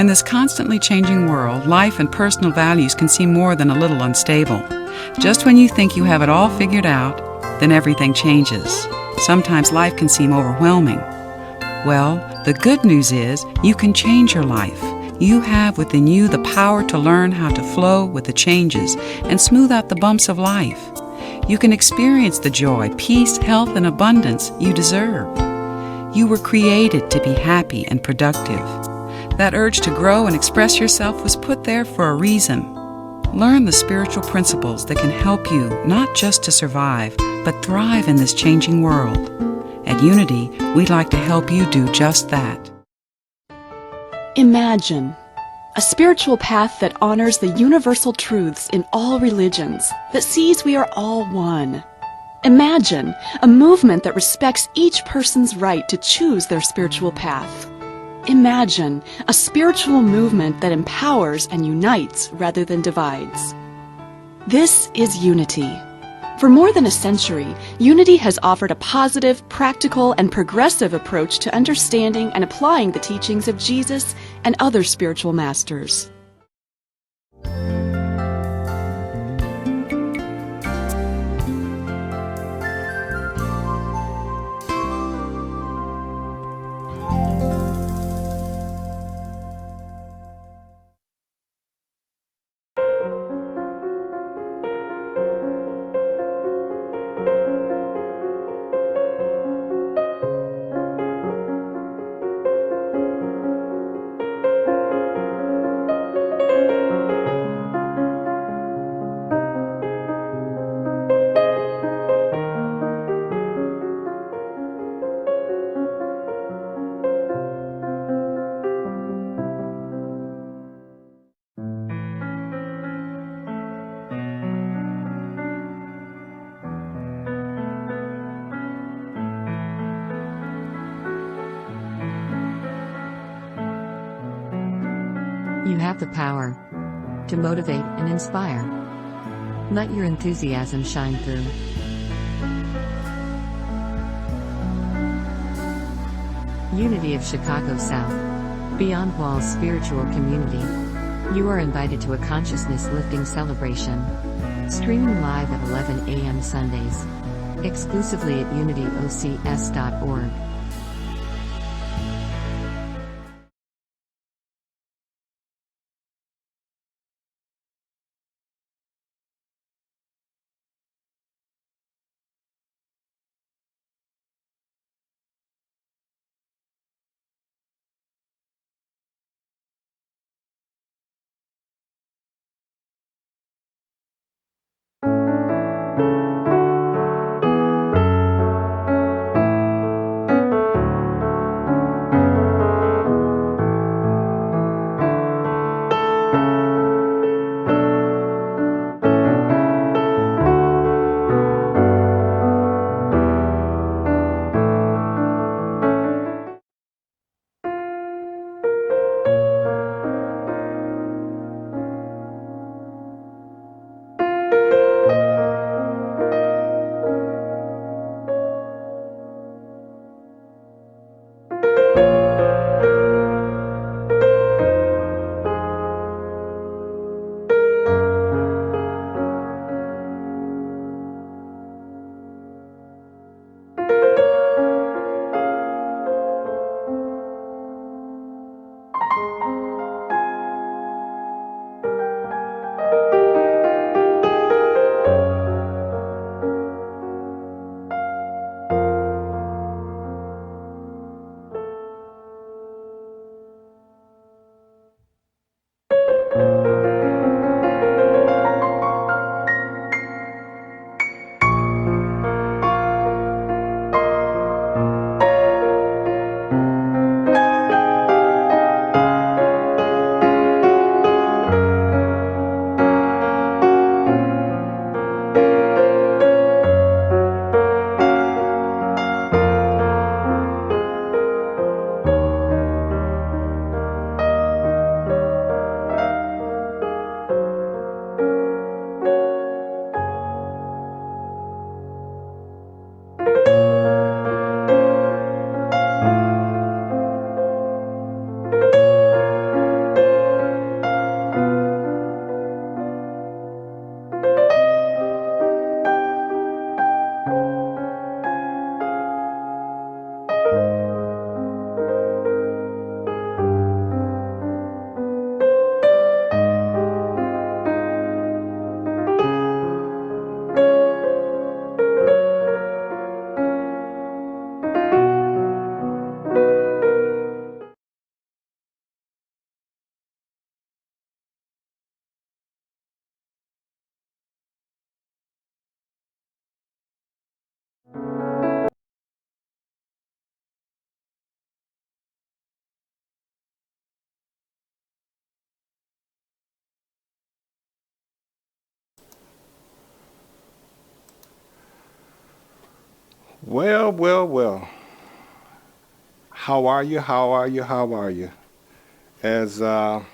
In this constantly changing world, life and personal values can seem more than a little unstable. Just when you think you have it all figured out, then everything changes. Sometimes life can seem overwhelming. Well, the good news is you can change your life. You have within you the power to learn how to flow with the changes and smooth out the bumps of life. You can experience the joy, peace, health, and abundance you deserve. You were created to be happy and productive. That urge to grow and express yourself was put there for a reason. Learn the spiritual principles that can help you not just to survive, but thrive in this changing world. At Unity, we'd like to help you do just that. Imagine a spiritual path that honors the universal truths in all religions, that sees we are all one. Imagine a movement that respects each person's right to choose their spiritual path. Imagine a spiritual movement that empowers and unites rather than divides. This is Unity. For more than a century, Unity has offered a positive, practical, and progressive approach to understanding and applying the teachings of Jesus and other spiritual masters. You have the power to motivate and inspire. Let your enthusiasm shine through. Unity of Chicago South. Beyond Walls Spiritual Community. You are invited to a consciousness-lifting celebration. Streaming live at 11 a.m. Sundays. Exclusively at unityocs.org. Well, well, well. How are you? How are you? How are you? As Emma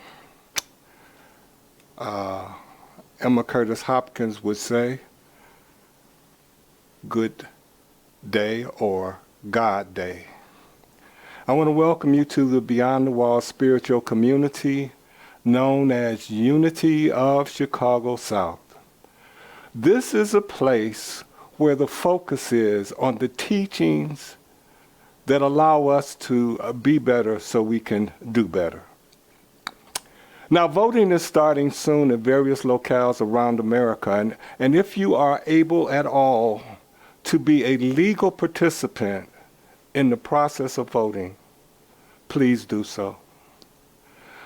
Curtis Hopkins would say, good day or God day. I want to welcome you to the Beyond the Wall spiritual community known as Unity of Chicago South. This is a place where the focus is on the teachings that allow us to be better so we can do better. Now, voting is starting soon at various locales around America, and if you are able at all to be a legal participant in the process of voting, please do so.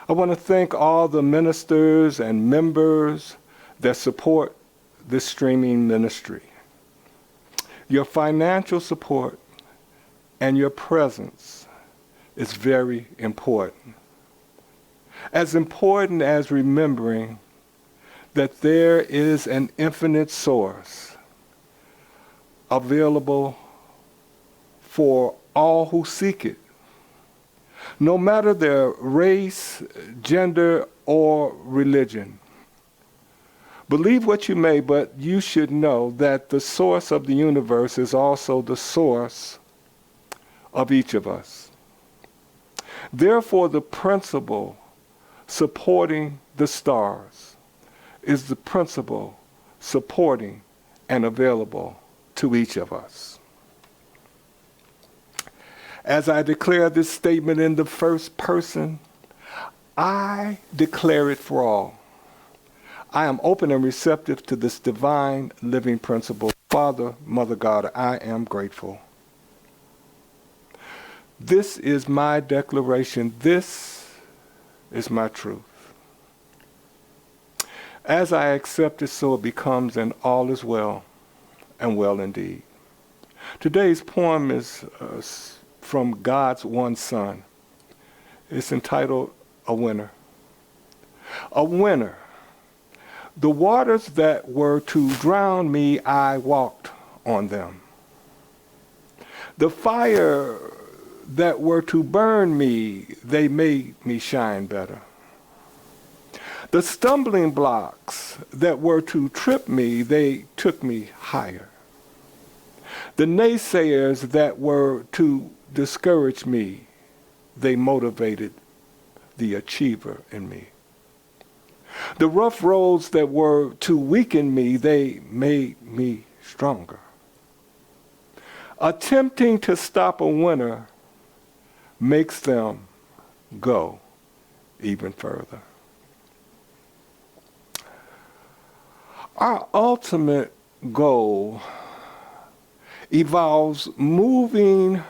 I want to thank all the ministers and members that support this streaming ministry. Your financial support and your presence is very important. As important as remembering that there is an infinite source available for all who seek it, no matter their race, gender, or religion. Believe what you may, but you should know that the source of the universe is also the source of each of us. Therefore, the principle supporting the stars is the principle supporting and available to each of us. As I declare this statement in the first person, I declare it for all. I am open and receptive to this divine living principle. Father, Mother God, I am grateful. This is my declaration. This is my truth. As I accept it, so it becomes, and all is well, and well indeed. Today's poem is from God's one Son. It's entitled A Winner. A winner. The waters that were to drown me, I walked on them. The fire that were to burn me, they made me shine better. The stumbling blocks that were to trip me, they took me higher. The naysayers that were to discourage me, they motivated the achiever in me. The rough roads that were to weaken me, they made me stronger. Attempting to stop a winner makes them go even further. Our ultimate goal involves moving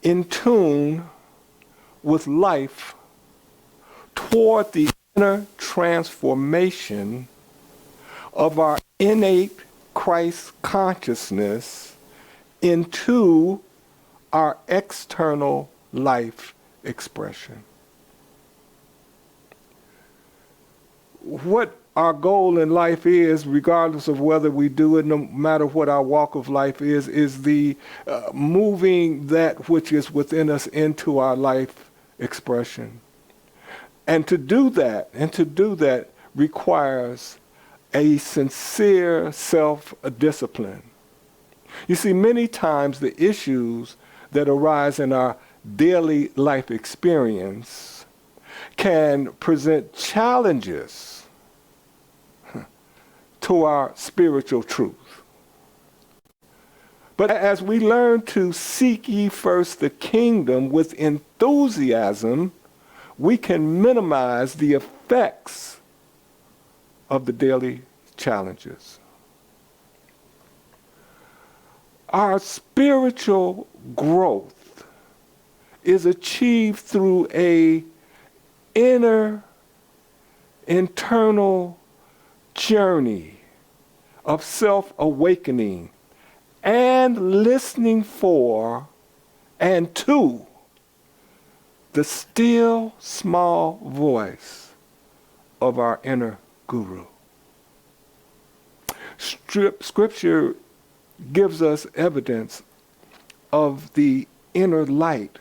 in tune with life toward the inner transformation of our innate Christ consciousness into our external life expression. What our goal in life is, regardless of whether we do it, no matter what our walk of life is the moving that which is within us into our life expression. And to do that requires a sincere self-discipline. You see, many times the issues that arise in our daily life experience can present challenges to our spiritual truth. But as we learn to seek ye first the kingdom with enthusiasm, we can minimize the effects of the daily challenges. Our spiritual growth is achieved through an internal journey of self-awakening and listening for and to the still small voice of our inner guru. Scripture gives us evidence of the inner light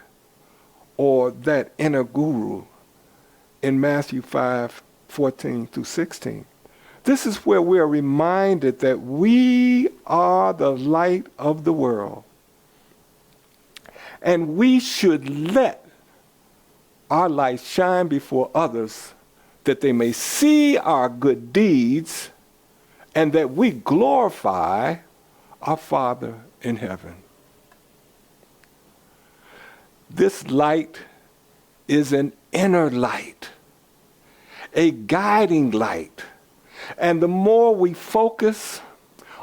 or that inner guru in Matthew 5:14 through 16. This is where we are reminded that we are the light of the world. And we should let our light shine before others, that they may see our good deeds and that we glorify our Father in heaven. This light is an inner light, a guiding light. And the more we focus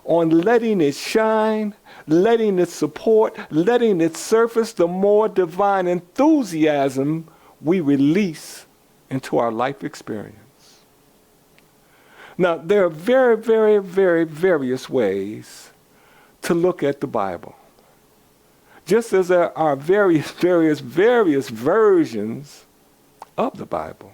on letting it shine, letting it support, letting it surface, the more divine enthusiasm we release into our life experience. Now, there are very, very, very various ways to look at the Bible. Just as there are various versions of the Bible.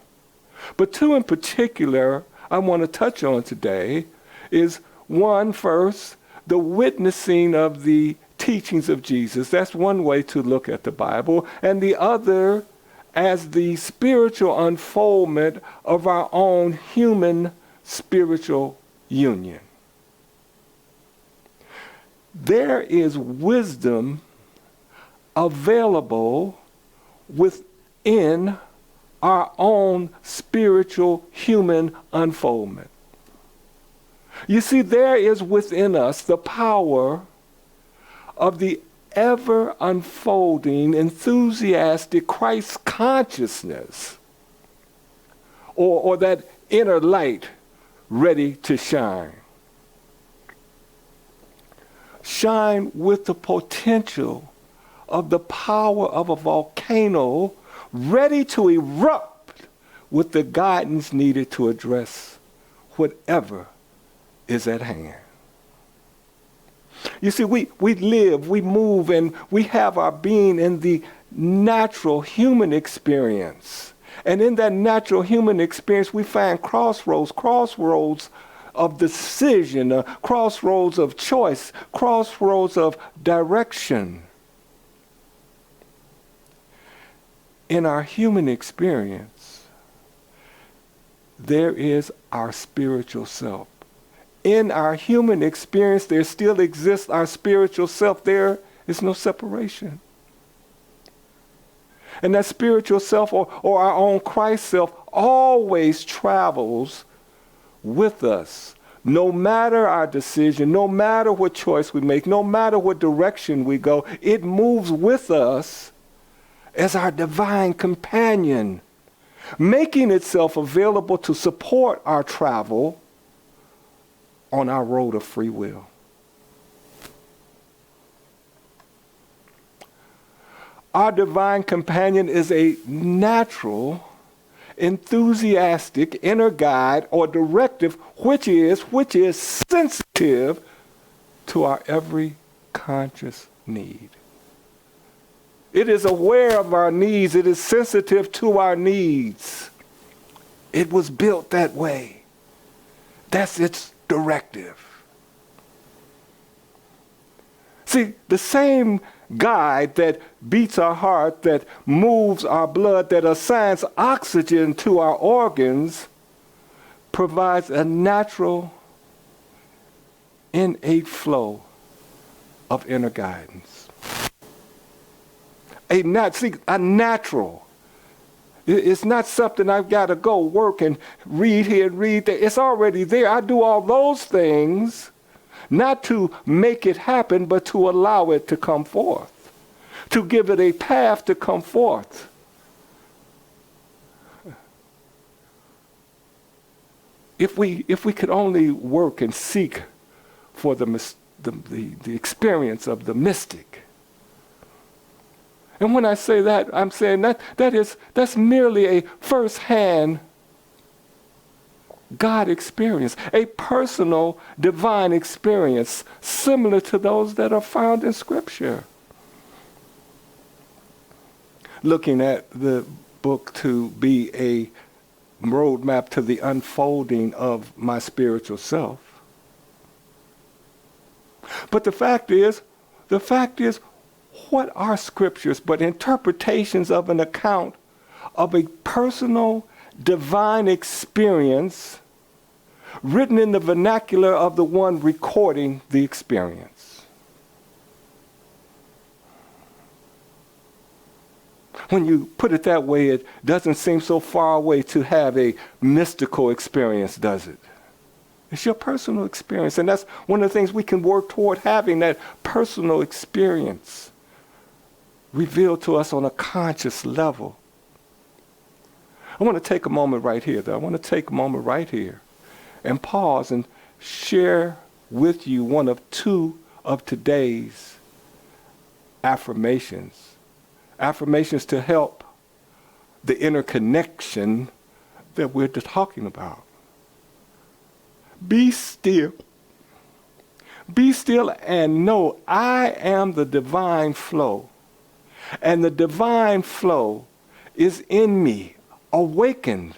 But two in particular I want to touch on today is one, first, the witnessing of the teachings of Jesus. That's one way to look at the Bible. And the other as the spiritual unfoldment of our own human spiritual union. There is wisdom available within our own spiritual human unfoldment. You see, there is within us the power of the ever unfolding, enthusiastic Christ consciousness, or that inner light ready to shine. Shine with the potential of the power of a volcano ready to erupt with the guidance needed to address whatever is at hand. You see, we live, we move, and we have our being in the natural human experience. And in that natural human experience, we find crossroads of decision, crossroads of choice, crossroads of direction. In our human experience, there is our spiritual self. In our human experience, there still exists our spiritual self. There is no separation. And that spiritual self or our own Christ self always travels with us. No matter our decision, no matter what choice we make, no matter what direction we go, it moves with us as our divine companion, making itself available to support our travel on our road of free will. Our divine companion is a natural, enthusiastic inner guide or directive which is sensitive to our every conscious need. It is aware of our needs. It is sensitive to our needs. It was built that way. That's its directive. See, the same guide that beats our heart, that moves our blood, that assigns oxygen to our organs, provides a natural, innate flow of inner guidance. A natural. It's not something I've got to go work and read here and read there. It's already there. I do all those things not to make it happen, but to allow it to come forth, to give it a path to come forth. If we could only work and seek for the experience of the mystic. And when I say that, I'm saying that's merely a first-hand God experience, a personal divine experience similar to those that are found in Scripture. Looking at the book to be a roadmap to the unfolding of my spiritual self, But the fact is, what are scriptures but interpretations of an account of a personal divine experience written in the vernacular of the one recording the experience? When you put it that way, it doesn't seem so far away to have a mystical experience, does it? It's your personal experience, and that's one of the things we can work toward, having that personal experience revealed to us on a conscious level. I want to take a moment right here, though. I want to take a moment right here and pause and share with you one of two of today's affirmations. Affirmations to help the interconnection that we're talking about. Be still. Be still and know I am the divine flow. And the divine flow is in me, awakened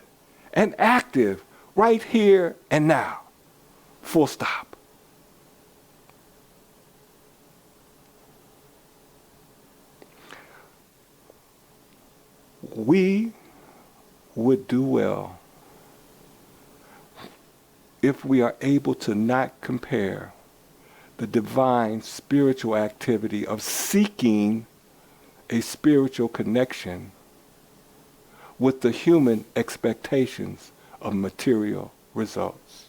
and active right here and now. Full stop. We would do well if we are able to not compare the divine spiritual activity of seeking a spiritual connection with the human expectations of material results.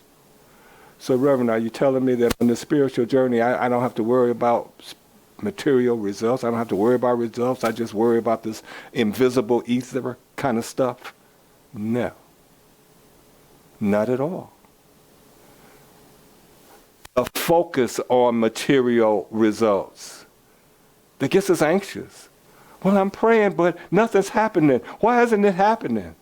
So, Reverend, are you telling me that on the spiritual journey, I don't have to worry about material results? I don't have to worry about results. I just worry about this invisible ether kind of stuff? No. Not at all. A focus on material results that gets us anxious. Well, I'm praying, but nothing's happening. Why isn't it happening?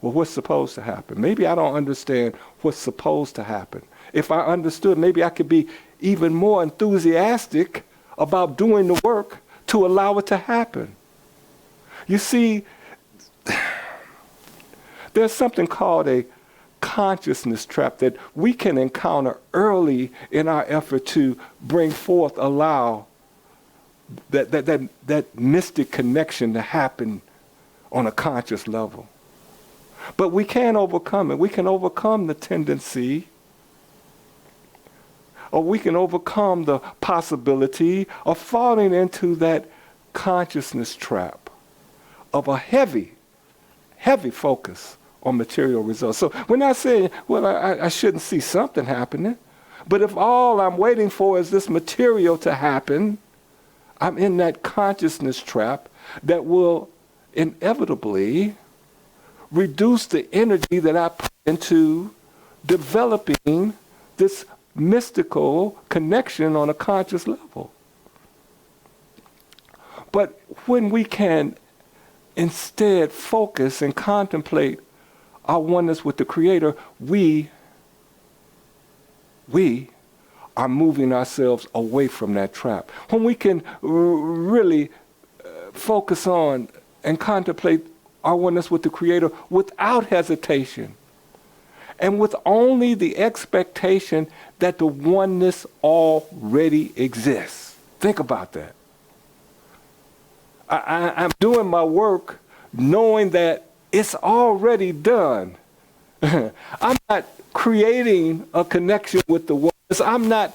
Well, what's supposed to happen? Maybe I don't understand what's supposed to happen. If I understood, maybe I could be even more enthusiastic about doing the work to allow it to happen. You see, there's something called a consciousness trap that we can encounter early in our effort to bring forth, allow that mystic connection to happen on a conscious level. But we can overcome it. We can overcome the tendency, or we can overcome the possibility of falling into that consciousness trap of a heavy focus on material results. So we're not saying, well, I shouldn't see something happening. But if all I'm waiting for is this material to happen, I'm in that consciousness trap that will inevitably reduce the energy that I put into developing this mystical connection on a conscious level. But when we can instead focus and contemplate our oneness with the Creator, we are moving ourselves away from that trap. When we can really focus on and contemplate our oneness with the Creator without hesitation, and with only the expectation that the oneness already exists. Think about that. I'm doing my work knowing that it's already done. I'm not creating a connection with the oneness. I'm not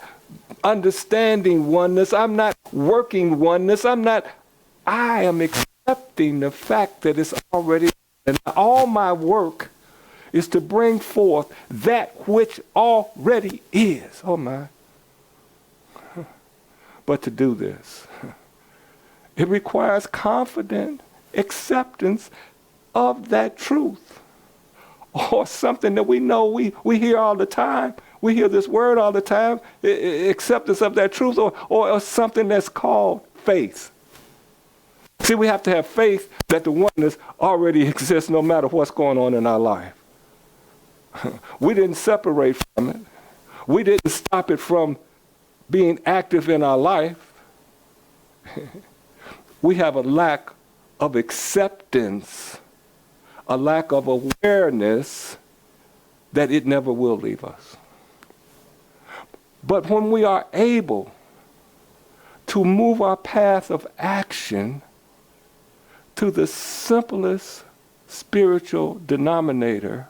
understanding oneness. I'm not working oneness. I am accepting the fact that it's already done. And all my work is to bring forth that which already is. Oh my. But to do this, it requires confident acceptance of that truth, or something that we know we hear all the time. We hear this word all the time, acceptance of that truth, or something that's called faith. See, we have to have faith that the oneness already exists no matter what's going on in our life. We didn't separate from it. We didn't stop it from being active in our life. We have a lack of acceptance, a lack of awareness that it never will leave us. But when we are able to move our path of action to the simplest spiritual denominator,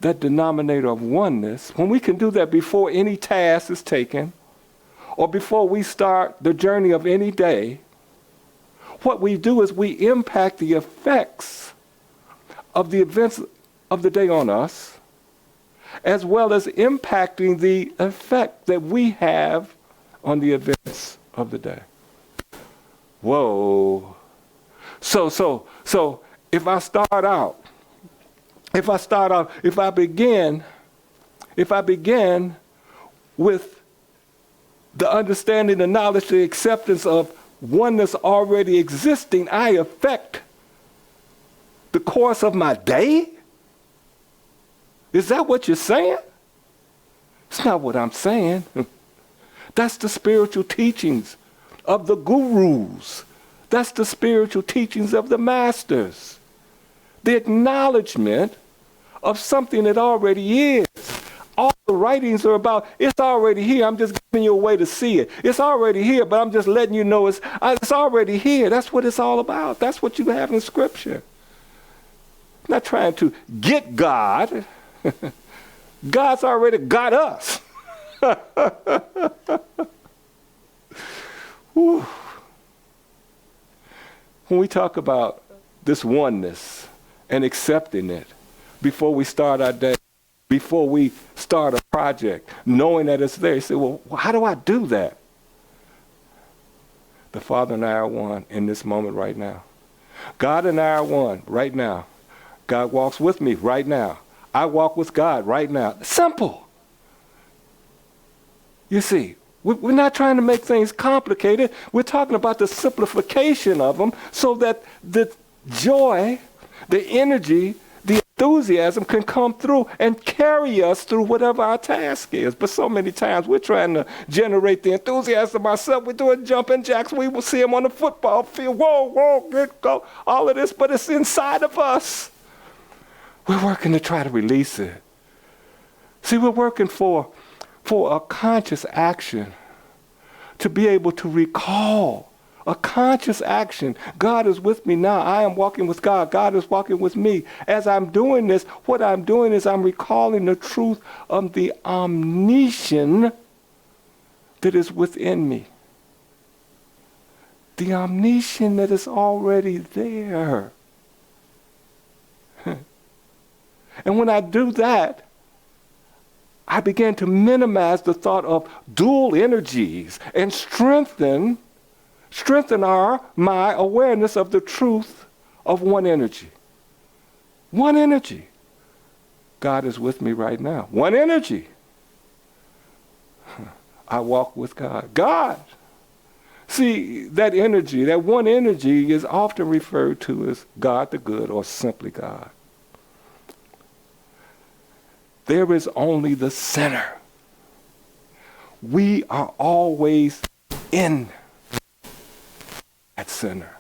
that denominator of oneness, when we can do that before any task is taken or before we start the journey of any day, what we do is we impact the effects of the events of the day on us, as well as impacting the effect that we have on the events of the day. Whoa. So if I begin with the understanding, the knowledge, the acceptance of oneness already existing, I affect the course of my day? Is that what you're saying? It's not what I'm saying. That's the spiritual teachings of the gurus. That's the spiritual teachings of the masters. The acknowledgement of something that already is. All the writings are about, it's already here. I'm just giving you a way to see it. It's already here, but I'm just letting you know it's already here. That's what it's all about. That's what you have in Scripture. I'm not trying to get God. God's already got us. When we talk about this oneness and accepting it before we start our day, before we start a project, knowing that it's there, you say, well, how do I do that? The Father and I are one in this moment right now. God and I are one right now. God walks with me right now. I walk with God right now. Simple. You see, we're not trying to make things complicated. We're talking about the simplification of them so that the joy, the energy, the enthusiasm can come through and carry us through whatever our task is. But so many times we're trying to generate the enthusiasm ourselves. We're doing jumping jacks. We will see them on the football field. Whoa, get go. All of this, but it's inside of us. We're working to try to release it. See, we're working for a conscious action, to be able to recall a conscious action. God is with me now. I am walking with God. God is walking with me. As I'm doing this, what I'm doing is I'm recalling the truth of the omniscience that is within me. The omniscience that is already there. And when I do that, I began to minimize the thought of dual energies and strengthen my awareness of the truth of one energy. One energy. God is with me right now. One energy. I walk with God. God. See, that energy, that one energy is often referred to as God the Good or simply God. There is only the center. We are always in that center.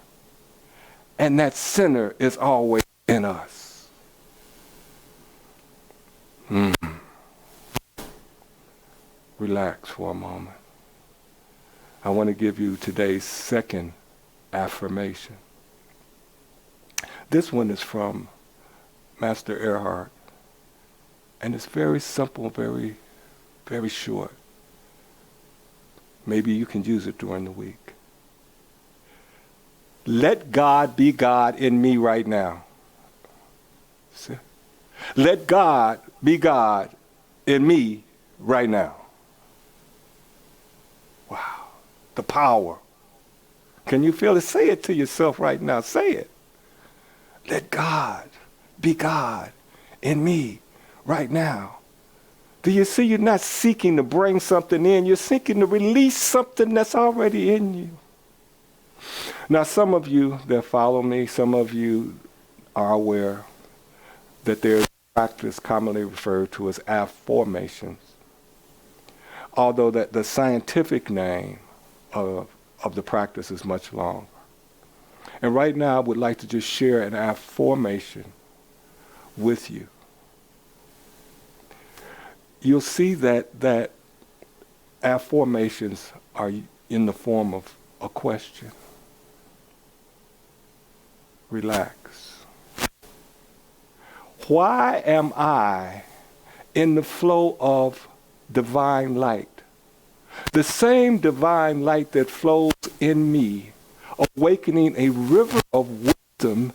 And that center is always in us. Relax for a moment. I want to give you today's second affirmation. This one is from Master Eckhart. And it's very simple, very, very short. Maybe you can use it during the week. Let God be God in me right now. See? Let God be God in me right now. Wow. The power. Can you feel it? Say it to yourself right now. Say it. Let God be God in me right now. Do you see you're not seeking to bring something in? You're seeking to release something that's already in you. Now, some of you that follow me, some of you are aware that there's a practice commonly referred to as affirmations, although that the scientific name of the practice is much longer. And right now, I would like to just share an affirmation with you. You'll see that affirmations are in the form of a question. Relax. Why am I in the flow of divine light? The same divine light that flows in me, awakening a river of wisdom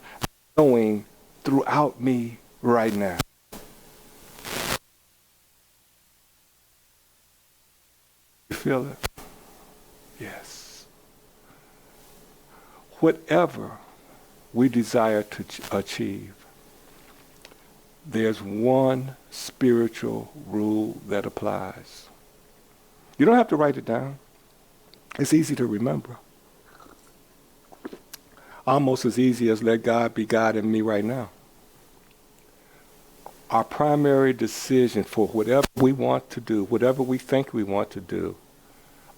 flowing throughout me right now. You feel it? Yes. Whatever we desire to achieve, there's one spiritual rule that applies. You don't have to write it down. It's easy to remember. Almost as easy as let God be God in me right now. Our primary decision for whatever we want to do, whatever we think we want to do,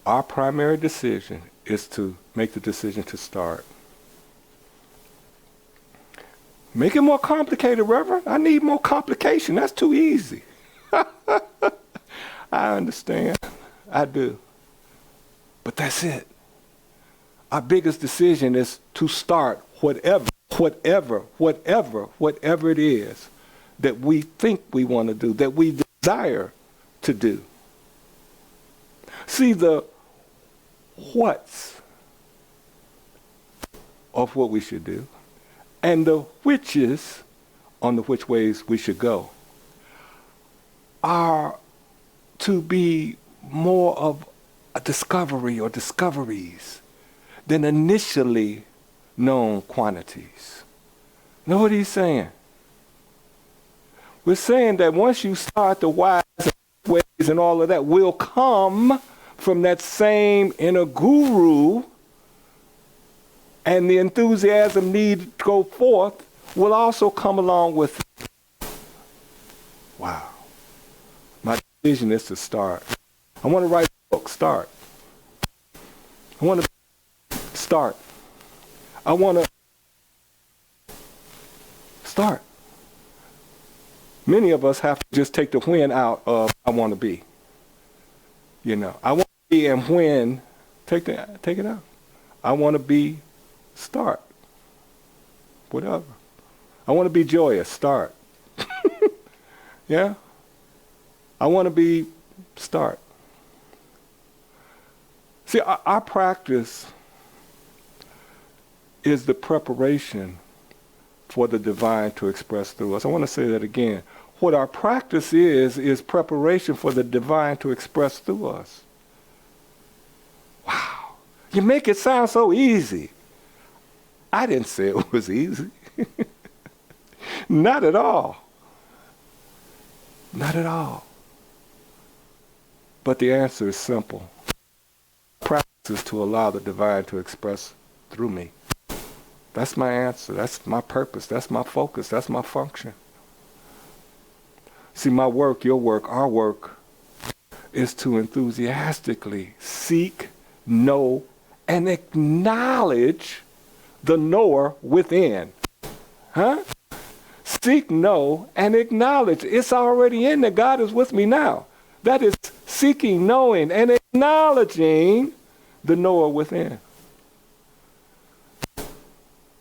our primary decision is to make the decision to start. Make it more complicated, Reverend. I need more complication. That's too easy. I understand. I do. But that's it. Our biggest decision is to start whatever it is that we think we want to do, that we desire to do. See, the what's of what we should do and the whiches on the which ways we should go are to be more of a discovery or discoveries than initially known quantities. Know what he's saying? We're saying that once you start the whys and ways and all of that will come from that same inner guru, and the enthusiasm need to go forth will also come along with it. Wow. My decision is to start. I want to write a book. Start. I want to start. I want to start. Many of us have to just take the when out of I want to be. You know, I want to be and when, take it out. I want to be, start. Whatever. I want to be joyous, start. Yeah? I want to be, start. See, our practice is the preparation for the divine to express through us. I want to say that again. What our practice is preparation for the divine to express through us. Wow. You make it sound so easy. I didn't say it was easy. Not at all. Not at all. But the answer is simple. Practice is to allow the divine to express through me. That's my answer. That's my purpose. That's my focus. That's my function. See, my work, your work, our work is to enthusiastically seek, know, and acknowledge the knower within. Huh? Seek, know, and acknowledge. It's already in there. God is with me now. That is seeking, knowing, and acknowledging the knower within.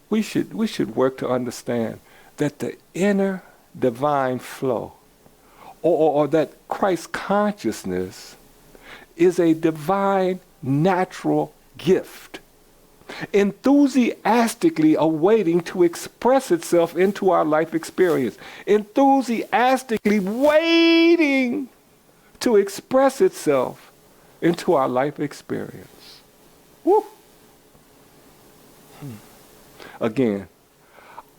We should work to understand that the inner divine flow or that Christ consciousness is a divine natural gift, enthusiastically awaiting to express itself into our life experience, enthusiastically waiting to express itself into our life experience. Woo. Again,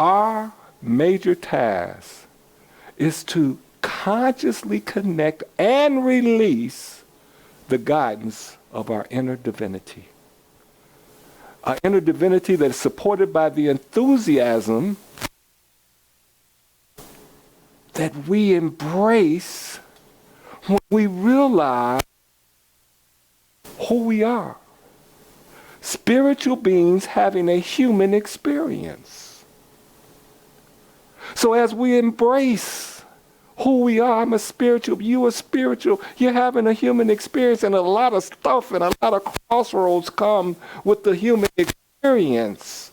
our major task is to consciously connect and release the guidance of our inner divinity. Our inner divinity that is supported by the enthusiasm that we embrace when we realize who we are. Spiritual beings having a human experience. So as we embrace who we are. I'm a spiritual. You are spiritual. You're having a human experience, and a lot of stuff and a lot of crossroads come with the human experience.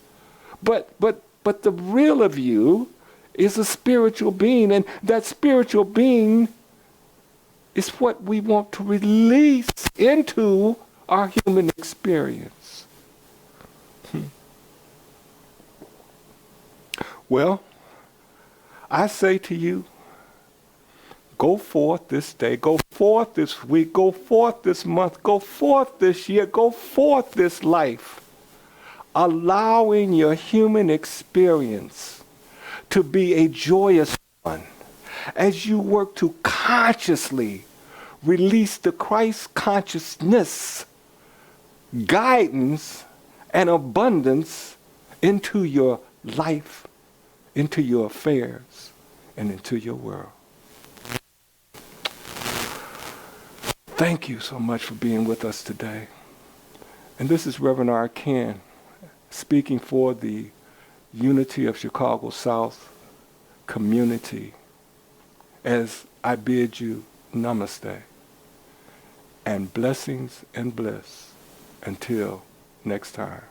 But the real of you is a spiritual being, and that spiritual being is what we want to release into our human experience. Well, I say to you, go forth this day, go forth this week, go forth this month, go forth this year, go forth this life, allowing your human experience to be a joyous one as you work to consciously release the Christ consciousness, guidance, and abundance into your life, into your affairs, and into your world. Thank you so much for being with us today. And this is Reverend R. Ken speaking for the Unity of Chicago South community as I bid you namaste and blessings and bliss until next time.